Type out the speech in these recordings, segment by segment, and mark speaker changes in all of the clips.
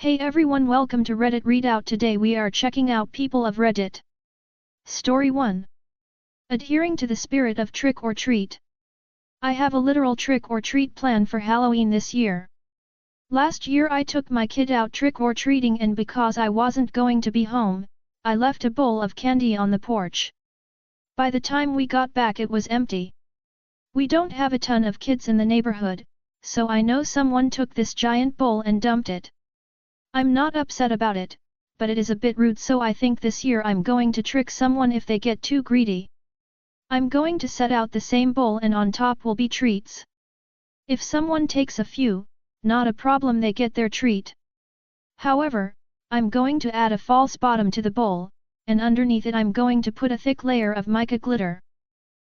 Speaker 1: Hey everyone, welcome to Reddit Readout. Today we are checking out People of Reddit. Story 1. Adhering to the spirit of trick or treat. I have a literal trick or treat plan for Halloween this year. Last year I took my kid out trick or treating, and because I wasn't going to be home, I left a bowl of candy on the porch. By the time we got back it was empty. We don't have a ton of kids in the neighborhood, so I know someone took this giant bowl and dumped it. I'm not upset about it, but it is a bit rude, so I think this year I'm going to trick someone if they get too greedy. I'm going to set out the same bowl and on top will be treats. If someone takes a few, not a problem, they get their treat. However, I'm going to add a false bottom to the bowl, and underneath it I'm going to put a thick layer of mica glitter.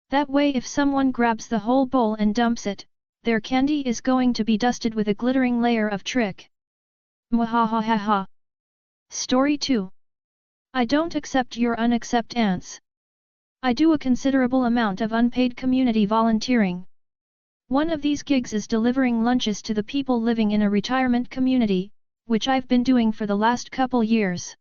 Speaker 1: That way if someone grabs the whole bowl and dumps it, their candy is going to be dusted with a glittering layer of trick. Mwahahaha. Story 2. I don't accept your unaccept ants. I do a considerable amount of unpaid community volunteering. One of these gigs is delivering lunches to the people living in a retirement community, which I've been doing for the last couple years.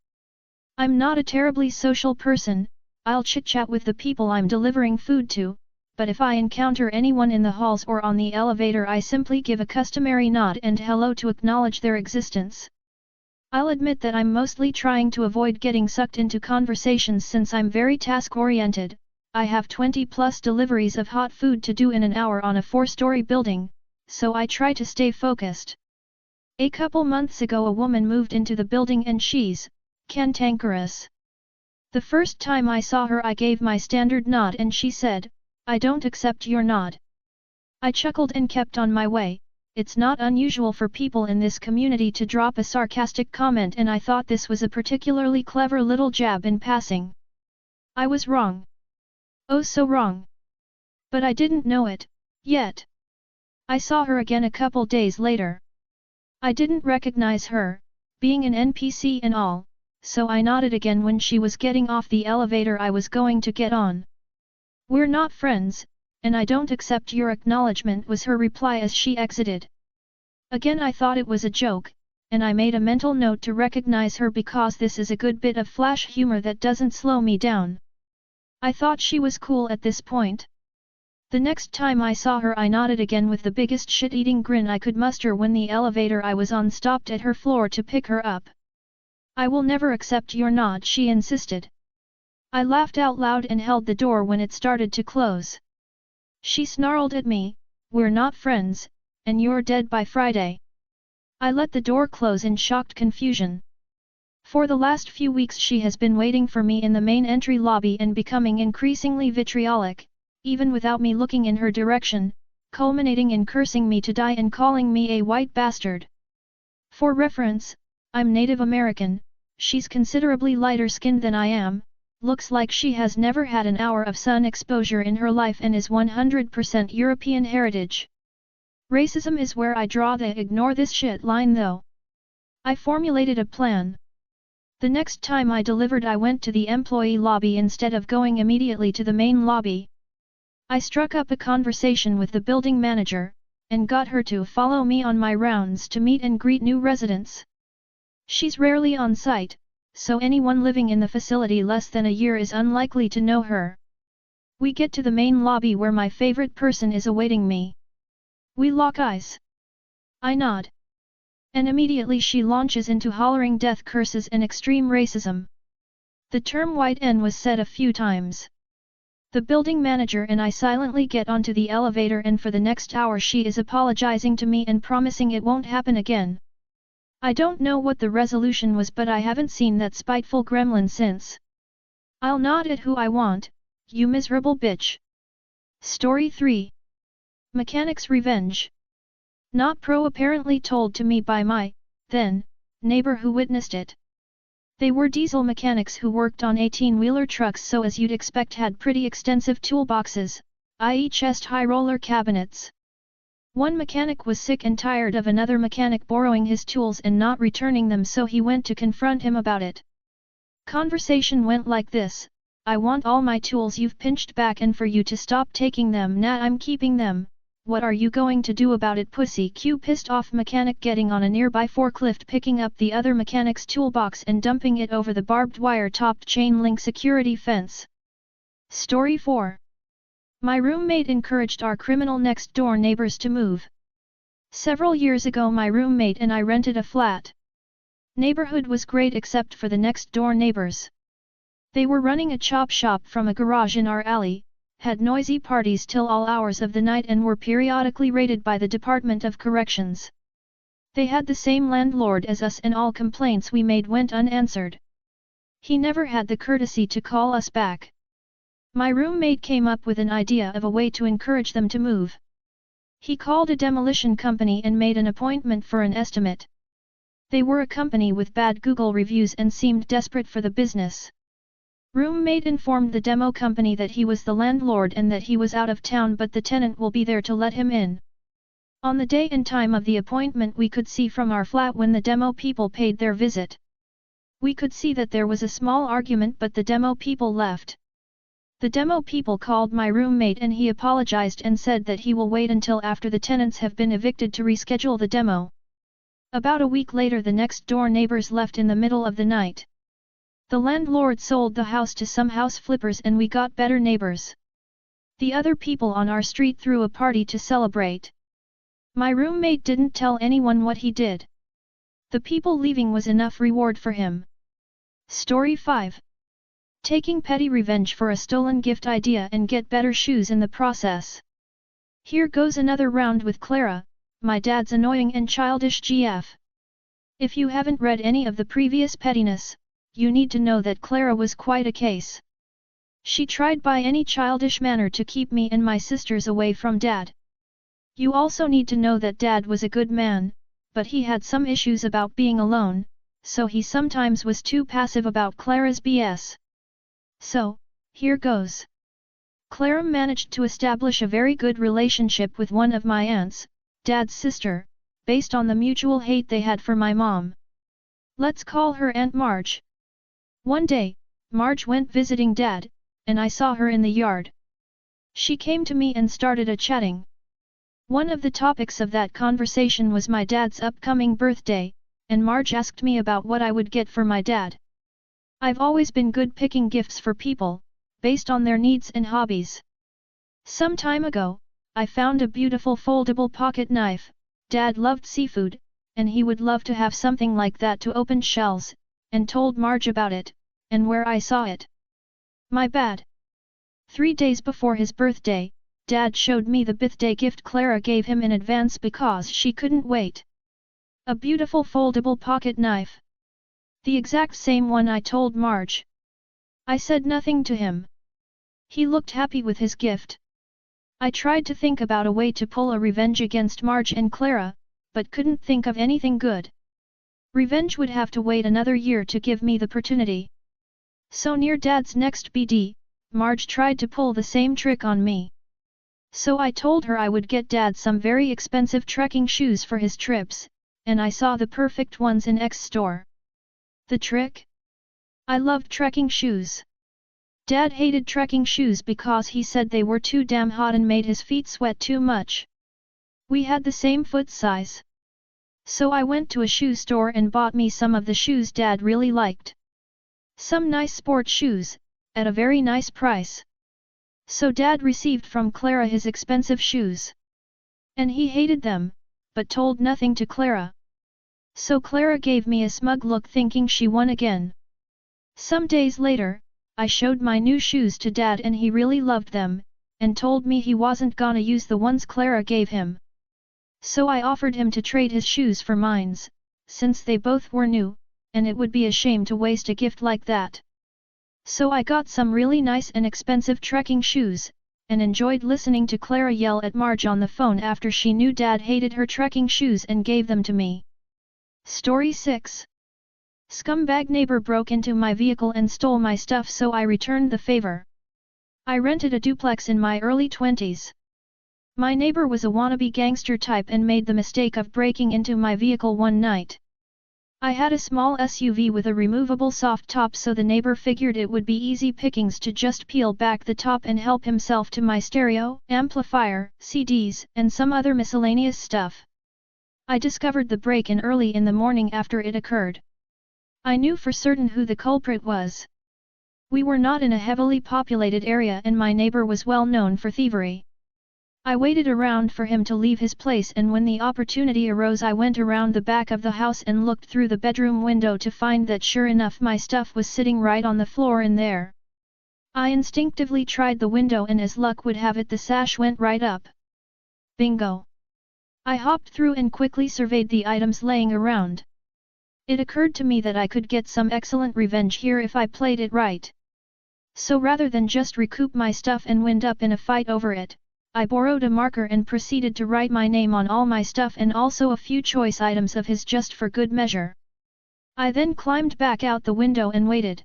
Speaker 1: I'm not a terribly social person, I'll chit-chat with the people I'm delivering food to, but if I encounter anyone in the halls or on the elevator I simply give a customary nod and hello to acknowledge their existence. I'll admit that I'm mostly trying to avoid getting sucked into conversations since I'm very task-oriented. I have 20+ deliveries of hot food to do in an hour on a 4-story building, so I try to stay focused. A couple months ago a woman moved into the building and she's cantankerous. The first time I saw her I gave my standard nod and she said, "I don't accept your nod." I chuckled and kept on my way. It's not unusual for people in this community to drop a sarcastic comment, and I thought this was a particularly clever little jab in passing. I was wrong. Oh, so wrong. But I didn't know it yet. I saw her again a couple days later. I didn't recognize her, being an NPC and all, so I nodded again when she was getting off the elevator I was going to get on. "We're not friends, and I don't accept your acknowledgement," was her reply as she exited. Again I thought it was a joke, and I made a mental note to recognize her because this is a good bit of flash humor that doesn't slow me down. I thought she was cool at this point. The next time I saw her I nodded again with the biggest shit-eating grin I could muster when the elevator I was on stopped at her floor to pick her up. "I will never accept your nod," she insisted. I laughed out loud and held the door when it started to close. She snarled at me, "We're not friends, and you're dead by Friday." I let the door close in shocked confusion. For the last few weeks she has been waiting for me in the main entry lobby and becoming increasingly vitriolic, even without me looking in her direction, culminating in cursing me to die and calling me a white bastard. For reference, I'm Native American, she's considerably lighter skinned than I am, looks like she has never had an hour of sun exposure in her life and is 100% European heritage. Racism is where I draw the "ignore this shit" line though. I formulated a plan. The next time I delivered I went to the employee lobby instead of going immediately to the main lobby. I struck up a conversation with the building manager, and got her to follow me on my rounds to meet and greet new residents. She's rarely on site, so anyone living in the facility less than a year is unlikely to know her. We get to the main lobby where my favorite person is awaiting me. We lock eyes. I nod. And immediately she launches into hollering death curses and extreme racism. The term "white N" was said a few times. The building manager and I silently get onto the elevator, and for the next hour she is apologizing to me and promising it won't happen again. I don't know what the resolution was, but I haven't seen that spiteful gremlin since. I'll nod at who I want, you miserable bitch. Story 3. Mechanic's Revenge. Not pro, apparently told to me by my, then, neighbor who witnessed it. They were diesel mechanics who worked on 18-wheeler trucks, so as you'd expect had pretty extensive toolboxes, i.e. chest-high roller cabinets. One mechanic was sick and tired of another mechanic borrowing his tools and not returning them, so he went to confront him about it. Conversation went like this: "I want all my tools you've pinched back, and for you to stop taking them. Nah, I'm keeping them, what are you going to do about it, pussy? Q pissed off mechanic getting on a nearby forklift, picking up the other mechanic's toolbox and dumping it over the barbed wire topped chain link security fence. Story 4. My roommate encouraged our criminal next door neighbors to move. Several years ago my roommate and I rented a flat. Neighborhood was great except for the next door neighbors. They were running a chop shop from a garage in our alley, had noisy parties till all hours of the night and were periodically raided by the Department of Corrections. They had the same landlord as us and all complaints we made went unanswered. He never had the courtesy to call us back. My roommate came up with an idea of a way to encourage them to move. He called a demolition company and made an appointment for an estimate. They were a company with bad Google reviews and seemed desperate for the business. Roommate informed the demo company that he was the landlord and that he was out of town but the tenant will be there to let him in. On the day and time of the appointment we could see from our flat when the demo people paid their visit. We could see that there was a small argument but the demo people left. The demo people called my roommate and he apologized and said that he will wait until after the tenants have been evicted to reschedule the demo. About a week later the next door neighbors left in the middle of the night. The landlord sold the house to some house flippers and we got better neighbors. The other people on our street threw a party to celebrate. My roommate didn't tell anyone what he did. The people leaving was enough reward for him. Story 5. Taking petty revenge for a stolen gift idea and get better shoes in the process. Here goes another round with Clara, my dad's annoying and childish GF. If you haven't read any of the previous pettiness, you need to know that Clara was quite a case. She tried by any childish manner to keep me and my sisters away from Dad. You also need to know that Dad was a good man, but he had some issues about being alone, so he sometimes was too passive about Clara's BS. So, here goes. Clara managed to establish a very good relationship with one of my aunts, Dad's sister, based on the mutual hate they had for my mom. Let's call her Aunt Marge. One day, Marge went visiting Dad, and I saw her in the yard. She came to me and started a chatting. One of the topics of that conversation was my dad's upcoming birthday, and Marge asked me about what I would get for my dad. I've always been good picking gifts for people, based on their needs and hobbies. Some time ago, I found a beautiful foldable pocket knife. Dad loved seafood, and he would love to have something like that to open shells, and told Marge about it, and where I saw it. My bad. 3 days before his birthday, Dad showed me the birthday gift Clara gave him in advance because she couldn't wait. A beautiful foldable pocket knife. The exact same one I told Marge. I said nothing to him. He looked happy with his gift. I tried to think about a way to pull a revenge against Marge and Clara, but couldn't think of anything good. Revenge would have to wait another year to give me the opportunity. So near Dad's next BD, Marge tried to pull the same trick on me. So I told her I would get Dad some very expensive trekking shoes for his trips, and I saw the perfect ones in X store. The trick? I loved trekking shoes. Dad hated trekking shoes because he said they were too damn hot and made his feet sweat too much. We had the same foot size. So I went to a shoe store and bought me some of the shoes Dad really liked. Some nice sport shoes, at a very nice price. So Dad received from Clara his expensive shoes. And he hated them, but told nothing to Clara. So Clara gave me a smug look thinking she won again. Some days later, I showed my new shoes to Dad and he really loved them, and told me he wasn't gonna use the ones Clara gave him. So I offered him to trade his shoes for mines, since they both were new, and it would be a shame to waste a gift like that. So I got some really nice and expensive trekking shoes, and enjoyed listening to Clara yell at Marge on the phone after she knew Dad hated her trekking shoes and gave them to me. Story 6. Scumbag neighbor broke into my vehicle and stole my stuff, so I returned the favor. I rented a duplex in my early 20s. My neighbor was a wannabe gangster type and made the mistake of breaking into my vehicle one night. I had a small SUV with a removable soft top, so the neighbor figured it would be easy pickings to just peel back the top and help himself to my stereo, amplifier, CDs, and some other miscellaneous stuff. I discovered the break-in early in the morning after it occurred. I knew for certain who the culprit was. We were not in a heavily populated area and my neighbor was well known for thievery. I waited around for him to leave his place, and when the opportunity arose I went around the back of the house and looked through the bedroom window to find that sure enough my stuff was sitting right on the floor in there. I instinctively tried the window and as luck would have it the sash went right up. Bingo! I hopped through and quickly surveyed the items laying around. It occurred to me that I could get some excellent revenge here if I played it right. So rather than just recoup my stuff and wind up in a fight over it, I borrowed a marker and proceeded to write my name on all my stuff and also a few choice items of his just for good measure. I then climbed back out the window and waited.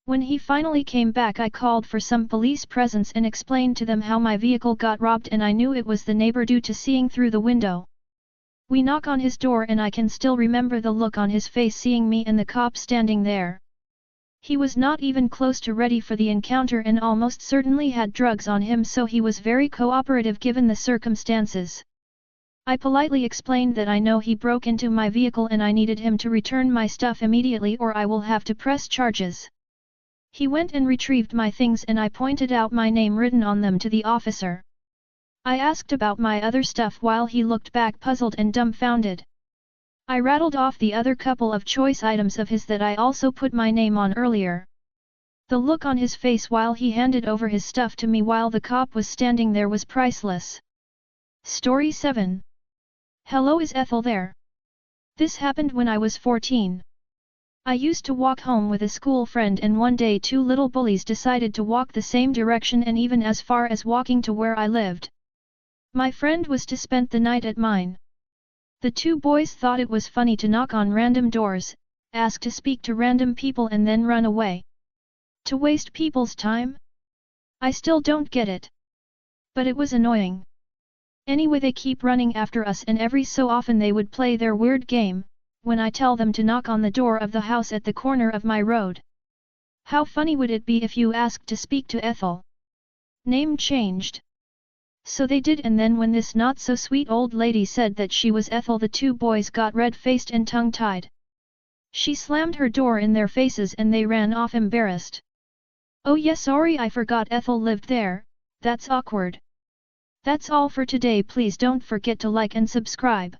Speaker 1: When he finally came back I called for some police presence and explained to them how my vehicle got robbed, and I knew it was the neighbor due to seeing through the window. We knock on his door and I can still remember the look on his face seeing me and the cop standing there. He was not even close to ready for the encounter and almost certainly had drugs on him, so he was very cooperative given the circumstances. I politely explained that I know he broke into my vehicle and I needed him to return my stuff immediately or I will have to press charges. He went and retrieved my things and I pointed out my name written on them to the officer. I asked about my other stuff while he looked back puzzled and dumbfounded. I rattled off the other couple of choice items of his that I also put my name on earlier. The look on his face while he handed over his stuff to me while the cop was standing there was priceless. Story 7. Hello, is Ethel there? This happened when I was 14. I used to walk home with a school friend and one day two little bullies decided to walk the same direction and even as far as walking to where I lived. My friend was to spend the night at mine. The two boys thought it was funny to knock on random doors, ask to speak to random people and then run away. To waste people's time? I still don't get it. But it was annoying. Anyway, they keep running after us and every so often they would play their weird game, when I tell them to knock on the door of the house at the corner of my road. How funny would it be if you asked to speak to Ethel? Name changed. So they did, and then when this not-so-sweet old lady said that she was Ethel, the two boys got red-faced and tongue-tied. She slammed her door in their faces and they ran off embarrassed. Oh yeah, sorry, I forgot Ethel lived there, that's awkward. That's all for today. Please don't forget to like and subscribe.